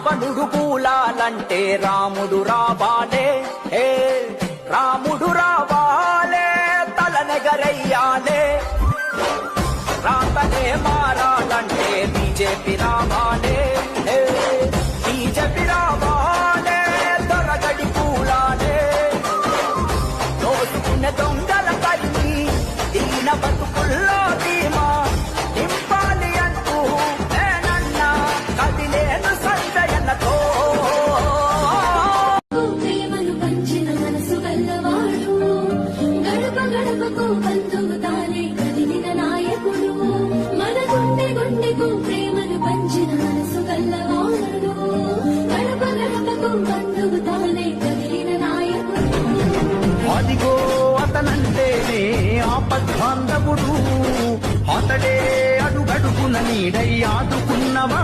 రావణుడు కూలాలంటే రాముడు రావాలే, హే రాముడు రావాలే, తలనెగరయ్యాలే. రాతనే మారాలంటే బీజేపీ రావాలే, హే బీజేపీ రావాలే, దొరగడి కూలాలే. దోసుకున్న దొంగల కల్లి దీన బతుకుల్లో ధీమా నింపాలి అంటూ నేనన్నా కదిలేను సంజయనతో. ప్రేమను పంచిన మనసు గల్లవాడు, గడప గడపకు బంధువు తానే కదిలిన నాయకుడు. మన గుండె గుండెకు ప్రేమను పంచిన మనసు గల్లవాడు, గడప గడపకు బంధువు తానే కదిలిన నాయకుడు. అదిగో అతనంటేనే ఆపద్బాంధవుడు, అతడే అడుగడుగున నీడై ఆదుకున్నవాడు.